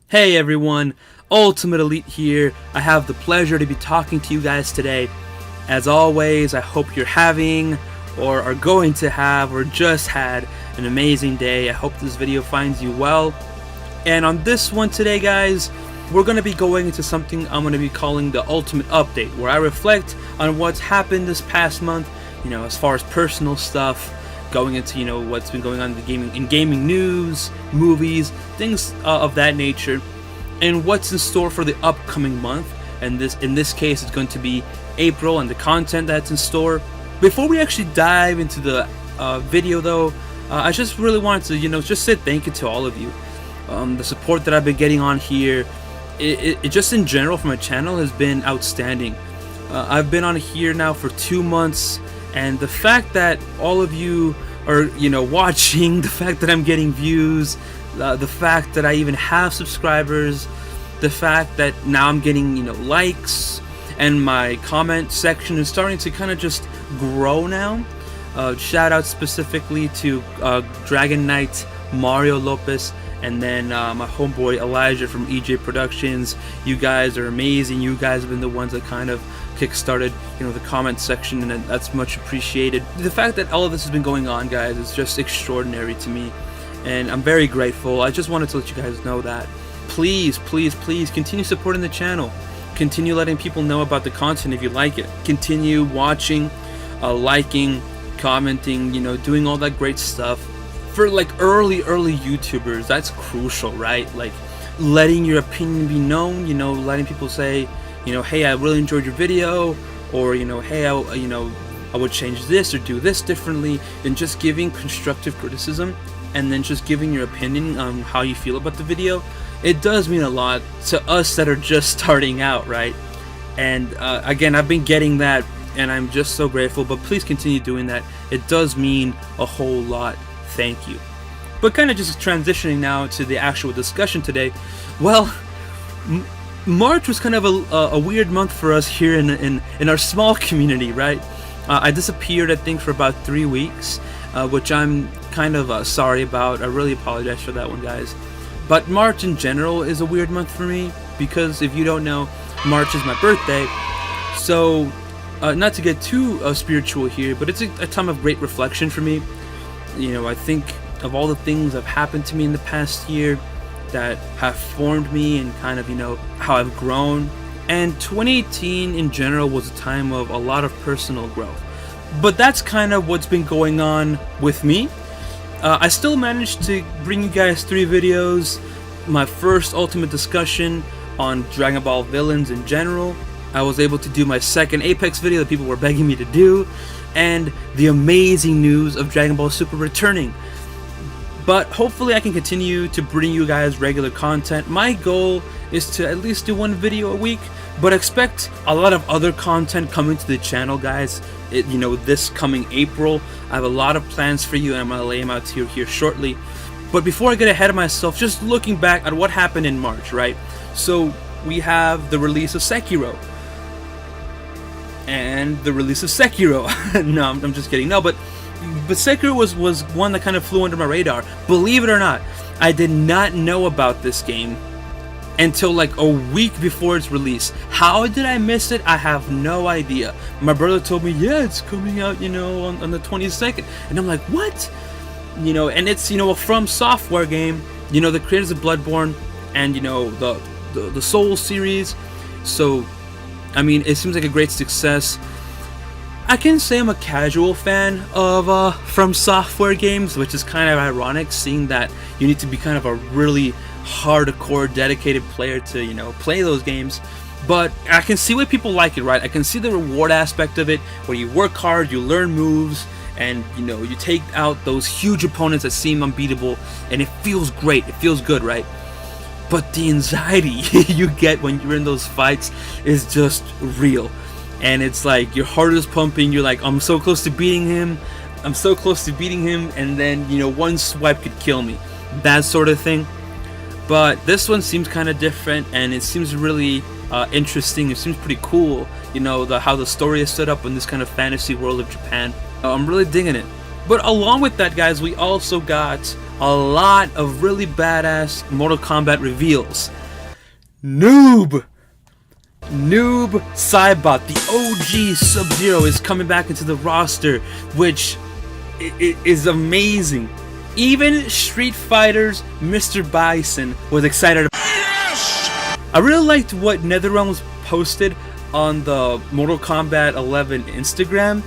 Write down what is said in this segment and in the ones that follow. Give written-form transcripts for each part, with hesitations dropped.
Hey everyone, Ultimate Elite here. I have the pleasure to be talking to you guys today. As always, I hope you're having, or are going to have, or just had an amazing day. I hope this video finds you well. And on this one today, guys, we're going to be going into something I'm going to be calling the Ultimate Update, where I reflect on what's happened this past month, as far as personal stuff, going into what's been going on in gaming news, movies, things of that nature, and what's in store for the upcoming month. And in this case, it's going to be April and the content that's in store. Before we actually dive into the video, though, I just really wanted to just say thank you to all of you. The support that I've been getting on here, it just in general from my channel has been outstanding. I've been on here now for 2 months. And the fact that all of you are, watching, the fact that I'm getting views, the fact that I even have subscribers, the fact that now I'm getting, likes, and my comment section is starting to kind of just grow now. Shout out specifically to Dragon Knight, Mario Lopez, and then my homeboy Elijah from EJ Productions. You guys are amazing. You guys have been the ones that kind of kickstarted the comment section, and that's much appreciated. The fact that all of this has been going on, guys, is just extraordinary to me, and I'm very grateful. I just wanted to let you guys know that please continue supporting the channel, continue letting people know about the content if you like it, continue watching, liking, commenting, doing all that great stuff. For like early YouTubers, that's crucial, right? Like letting your opinion be known, letting people say, hey, I really enjoyed your video, or hey, I would change this or do this differently, and just giving constructive criticism, and then just giving your opinion on how you feel about the video. It does mean a lot to us that are just starting out, right? And again, I've been getting that, and I'm just so grateful. But please continue doing that. It does mean a whole lot. Thank you. But kind of just transitioning now to the actual discussion today. Well, March was kind of a weird month for us here in our small community, right? I disappeared, I think, for about 3 weeks, which I'm kind of sorry about. I really apologize for that one, guys. But March in general is a weird month for me, because if you don't know, March is my birthday. So, not to get too spiritual here, but it's a time of great reflection for me. I think of all the things that have happened to me in the past year that have formed me, and kind of how I've grown. And 2018 in general was a time of a lot of personal growth. But that's kind of what's been going on with me. I still managed to bring you guys 3 videos. My first Ultimate discussion on Dragon Ball villains in general. I was able to do my second Apex video that people were begging me to do, and the amazing news of Dragon Ball Super returning. But hopefully I can continue to bring you guys regular content. My goal is to at least do 1 video a week, but expect a lot of other content coming to the channel, guys. This coming April, I have a lot of plans for you, and I'm going to lay them out to you here shortly. But before I get ahead of myself, just looking back at what happened in March, right? So we have the release of Sekiro. And the release of Sekiro. No, I'm just kidding. No, but Sekiro was one that kind of flew under my radar. Believe it or not, I did not know about this game until like a week before its release. How did I miss it? I have no idea. My brother told me, yeah, it's coming out, on the 22nd. And I'm like, what? And it's, a From Software game, the creators of Bloodborne, and, the Soul series. So, I mean, it seems like a great success. I can say I'm a casual fan of From Software games, which is kind of ironic, seeing that you need to be kind of a really hardcore, dedicated player to, play those games. But I can see why people like it, right? I can see the reward aspect of it, where you work hard, you learn moves, and, you take out those huge opponents that seem unbeatable, and it feels great, it feels good, right? But the anxiety you get when you're in those fights is just real. And it's like your heart is pumping, you're like, I'm so close to beating him, and then, one swipe could kill me. That sort of thing. But this one seems kind of different, and it seems really interesting. It seems pretty cool, how the story is set up in this kind of fantasy world of Japan. I'm really digging it. But along with that, guys, we also got a lot of really badass Mortal Kombat reveals. Noob Saibot, the OG Sub-Zero, is coming back into the roster, which is amazing. Even Street Fighter's Mr. Bison was excited about. Yes! I really liked what NetherRealms posted on the Mortal Kombat 11 Instagram.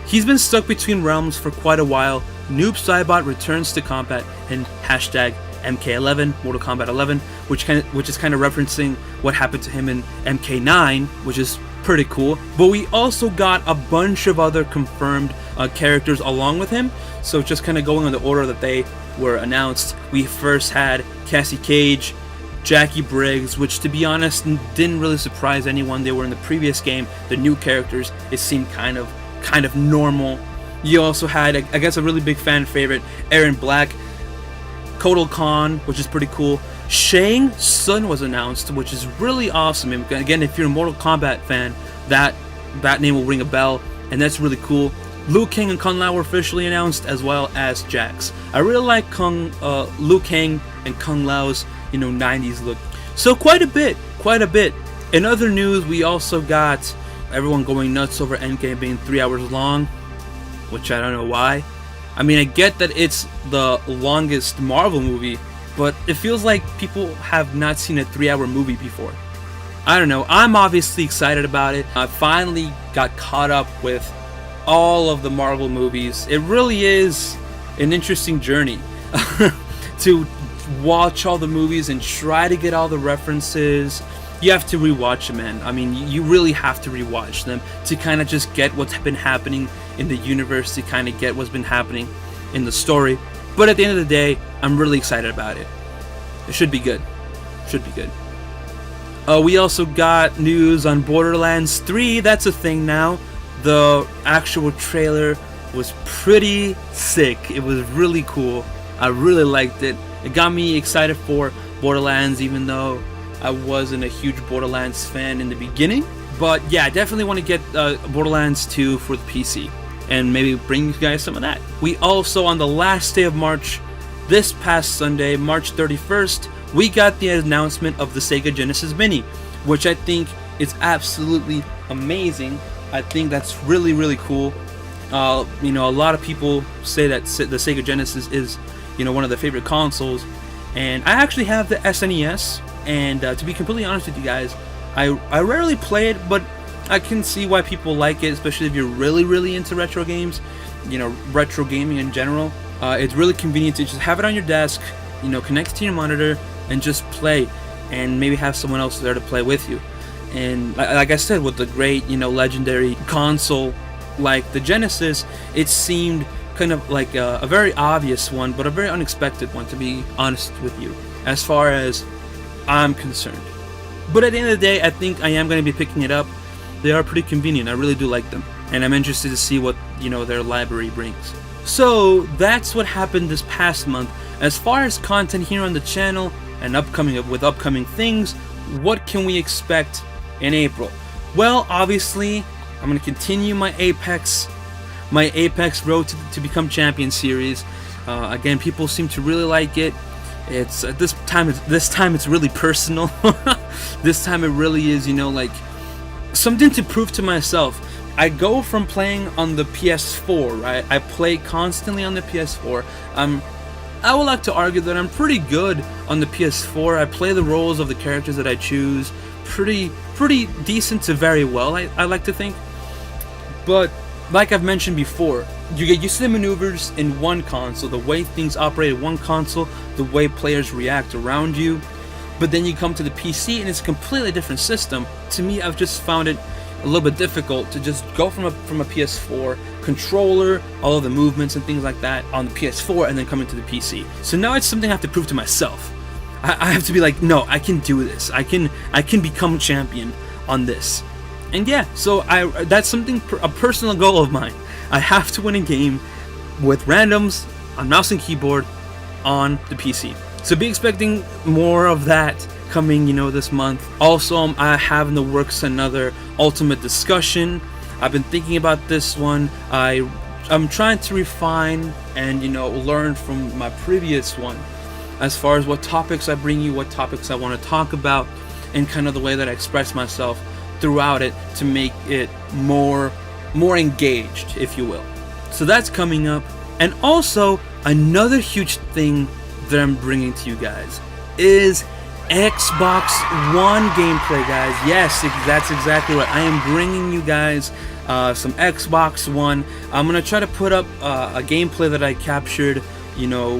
He's been stuck between realms for quite a while. Noob Saibot returns to combat, and hashtag MK11, Mortal Kombat 11, which is kind of referencing what happened to him in MK9, which is pretty cool. But we also got a bunch of other confirmed characters along with him. So just kind of going in the order that they were announced, we first had Cassie Cage, Jackie Briggs, which to be honest didn't really surprise anyone. They were in the previous game. The new characters, it seemed kind of normal. You also had, I guess, a really big fan favorite, Aaron Black, Kotal Khan, which is pretty cool. Shang Tsung was announced, which is really awesome. And again, if you're a Mortal Kombat fan, that name will ring a bell, and that's really cool. Liu Kang and Kung Lao were officially announced, as well as Jax. I really like Liu Kang and Kung Lao's 90s look. So quite a bit. In other news, we also got everyone going nuts over Endgame being 3 hours long, which I don't know why. I mean, I get that it's the longest Marvel movie, but it feels like people have not seen a 3-hour movie before. I don't know. I'm obviously excited about it. I finally got caught up with all of the Marvel movies. It really is an interesting journey to watch all the movies and try to get all the references. You have to rewatch them, man. I mean, you really have to rewatch them to kind of just get what's been happening in the universe, to kind of get what's been happening in the story. But at the end of the day, I'm really excited about it. It should be good. We also got news on Borderlands 3. That's a thing now. The actual trailer was pretty sick. It was really cool. I really liked it. It got me excited for Borderlands, even though I wasn't a huge Borderlands fan in the beginning. But yeah, I definitely want to get Borderlands 2 for the PC and maybe bring you guys some of that. We also, on the last day of March, this past Sunday, March 31st, we got the announcement of the Sega Genesis Mini, which I think is absolutely amazing. I think that's really, really cool. A lot of people say that the Sega Genesis is, one of their favorite consoles. And I actually have the SNES, and to be completely honest with you guys, I rarely play it, but I can see why people like it, especially if you're really, really into retro games, retro gaming in general. It's really convenient to just have it on your desk, connect to your monitor, and just play, and maybe have someone else there to play with you. And like I said, with the great, legendary console like the Genesis, it seemed kind of like a very obvious one, but a very unexpected one, to be honest with you, as far as I'm concerned. But at the end of the day, I think I am going to be picking it up. They are pretty convenient. I really do like them, and I'm interested to see what their library brings. So that's what happened this past month. As far as content here on the channel and upcoming things, what can we expect in April? Well, obviously, I'm going to continue my Apex Road to Become Champion series. Again, people seem to really like it. It's this time it's really personal. This time it really is, like something to prove to myself. I go from playing on the PS4, right? I play constantly on the PS4. I would like to argue that I'm pretty good on the PS4. I play the roles of the characters that I choose pretty decent to very well, I like to think. But like I've mentioned before, you get used to the maneuvers in one console, the way things operate in one console, the way players react around you. But then you come to the PC and it's a completely different system. To me, I've just found it a little bit difficult to just go from a PS4 controller, all of the movements and things like that on the PS4, and then come into the PC. So now it's something I have to prove to myself. I have to be like, no, I can do this. I can become champion on this. And yeah, so that's something, a personal goal of mine. I have to win a game with randoms on mouse and keyboard on the PC. So be expecting more of that coming, this month. Also, I have in the works another Ultimate discussion. I've been thinking about this one. I'm trying to refine and, learn from my previous one as far as what topics I bring you, what topics I want to talk about. and kind of the way that I express myself throughout it to make it more engaged, if you will. So that's coming up. And also another huge thing that I'm bringing to you guys is Xbox One gameplay, guys. Yes, that's exactly right. I am bringing you guys some Xbox One. I'm gonna try to put up a gameplay that I captured, you know,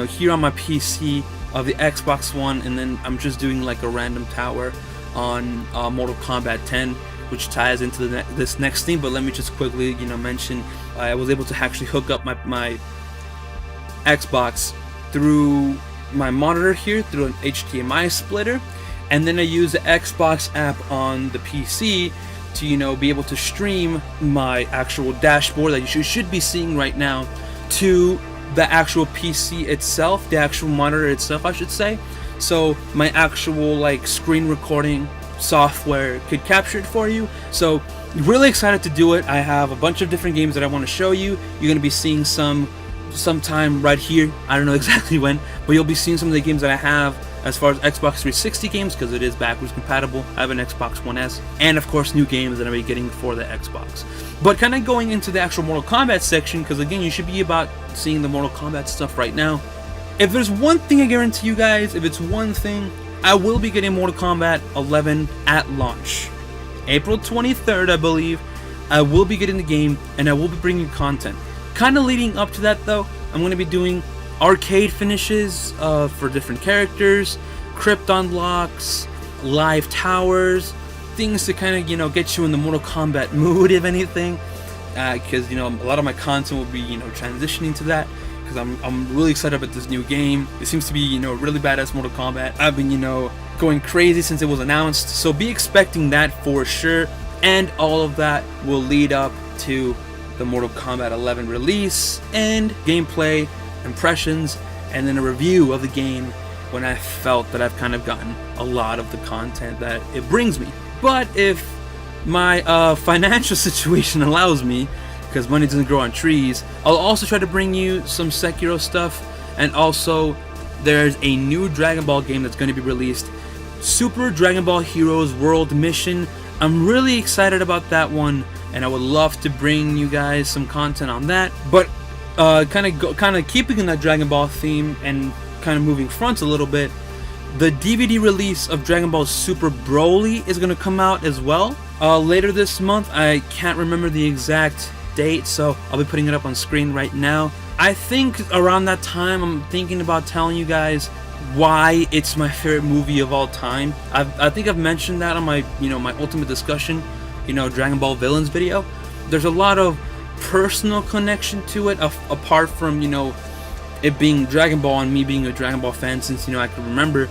here on my PC of the Xbox One, and then I'm just doing like a random tower on Mortal Kombat 10, which ties into this next theme. But let me just quickly, mention I was able to actually hook up my Xbox through my monitor here through an HDMI splitter, and then I use the Xbox app on the PC to be able to stream my actual dashboard that you should be seeing right now to the actual PC itself, the actual monitor itself, I should say. So my actual like screen recording software could capture it for you. So really excited to do it. I have a bunch of different games that I want to show you. You're gonna be seeing sometime right here. I don't know exactly when, but you'll be seeing some of the games that I have as far as Xbox 360 games, because it is backwards compatible. I have an Xbox One S, and of course new games that I'll be getting for the Xbox. But kind of going into the actual Mortal Kombat section, because again, you should be about seeing the Mortal Kombat stuff right now. If there's one thing I guarantee you guys, if it's one thing, I will be getting Mortal Kombat 11 at launch. April 23rd, I believe, I will be getting the game, and I will be bringing content. Kind of leading up to that though, I'm going to be doing arcade finishes for different characters, crypt unlocks, live towers, things to kind of get you in the Mortal Kombat mood, if anything, because a lot of my content will be transitioning to that, because I'm really excited about this new game. It seems to be really badass Mortal Kombat. I've been going crazy since it was announced, so be expecting that for sure, and all of that will lead up to the Mortal Kombat 11 release and gameplay, impressions, and then a review of the game when I felt that I've kind of gotten a lot of the content that it brings me. But if my financial situation allows me, because money doesn't grow on trees, I'll also try to bring you some Sekiro stuff, and also there's a new Dragon Ball game that's going to be released, Super Dragon Ball Heroes World Mission. I'm really excited about that one, and I would love to bring you guys some content on that. But kind of keeping in that Dragon Ball theme and kind of moving front a little bit, the DVD release of Dragon Ball Super Broly is going to come out as well later this month. I can't remember the exact date, so I'll be putting it up on screen right now. I think around that time, I'm thinking about telling you guys why it's my favorite movie of all time. I think I've mentioned that on my my Ultimate Discussion, Dragon Ball Villains video. There's a lot of personal connection to it, apart from it being Dragon Ball and me being a Dragon Ball fan since I can remember.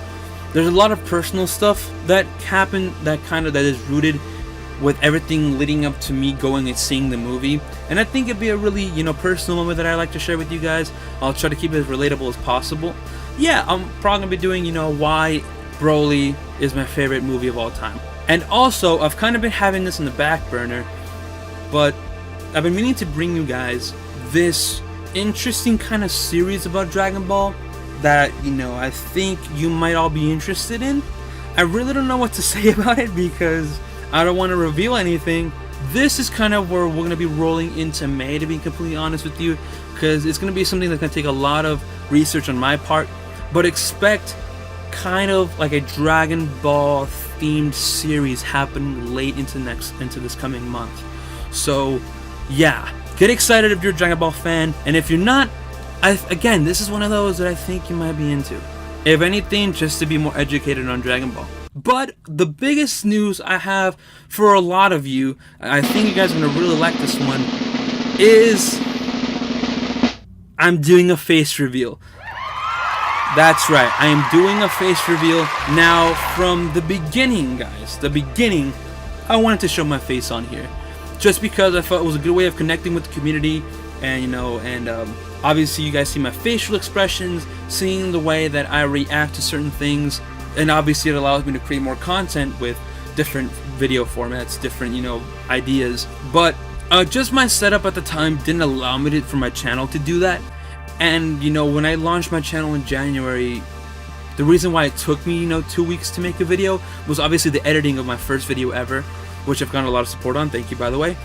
There's a lot of personal stuff that happened that is rooted with everything leading up to me going and seeing the movie, and I think it'd be a really personal moment that I like to share with you guys. I'll try to keep it as relatable as possible. Yeah, I'm probably gonna be doing why Broly is my favorite movie of all time. And also, I've kind of been having this in the back burner, but I've been meaning to bring you guys this interesting kind of series about Dragon Ball that I think you might all be interested in. I really don't know what to say about it because I don't want to reveal anything. This is kind of where we're going to be rolling into May, to be completely honest with you, because it's going to be something that's going to take a lot of research on my part. But expect kind of like a Dragon Ball themed series happening late into this coming month. So yeah, get excited if you're a Dragon Ball fan, and if you're not, again, this is one of those that I think you might be into. If anything, just to be more educated on Dragon Ball. But the biggest news I have for a lot of you, I think you guys are going to really like this one, is I'm doing a face reveal. That's right, I am doing a face reveal. Now, from the beginning, guys, I wanted to show my face on here, just because I felt it was a good way of connecting with the community, and obviously you guys see my facial expressions, seeing the way that I react to certain things, and obviously it allows me to create more content with different video formats, different ideas. But just my setup at the time didn't allow me for my channel to do that. And when I launched my channel in January The reason why it took me, 2 weeks to make a video was obviously the editing of my first video ever, which I've gotten a lot of support on, thank you by the way.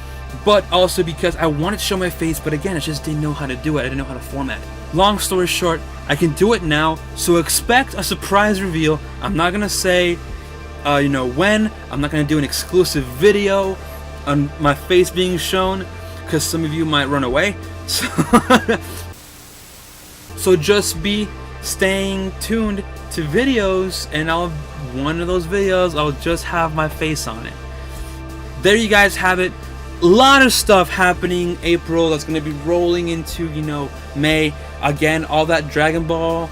But also because I wanted to show my face, but again, I just didn't know how to do it. I didn't know how to format it. Long story short, I can do it now, so expect a surprise reveal. I'm not gonna say, when. I'm not gonna do an exclusive video on my face being shown, because some of you might run away. So just be staying tuned to videos, and one of those videos, I'll just have my face on it. There you guys have it. A lot of stuff happening April that's going to be rolling into, May. Again, all that Dragon Ball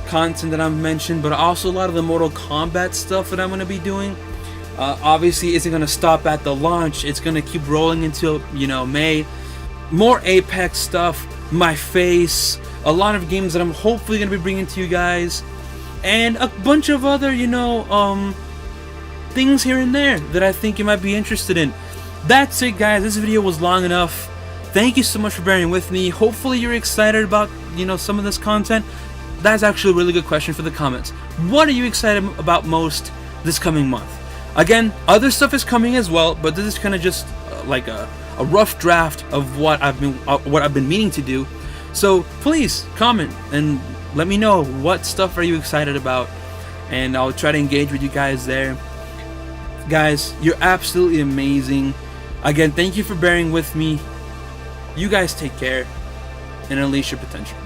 content that I've mentioned, but also a lot of the Mortal Kombat stuff that I'm going to be doing. Obviously, isn't going to stop at the launch. It's going to keep rolling until, May. More Apex stuff, my face, a lot of games that I'm hopefully going to be bringing to you guys, and a bunch of other, things here and there that I think you might be interested in. That's it, guys. This video was long enough. Thank you so much for bearing with me. Hopefully you're excited about, some of this content. That's actually a really good question for the comments. What are you excited about most this coming month? Again, other stuff is coming as well, but this is kind of just like a rough draft of what I've been meaning to do. So please comment and let me know what stuff are you excited about, and I'll try to engage with you guys there. Guys, you're absolutely amazing. Again, thank you for bearing with me. You guys take care and unleash your potential.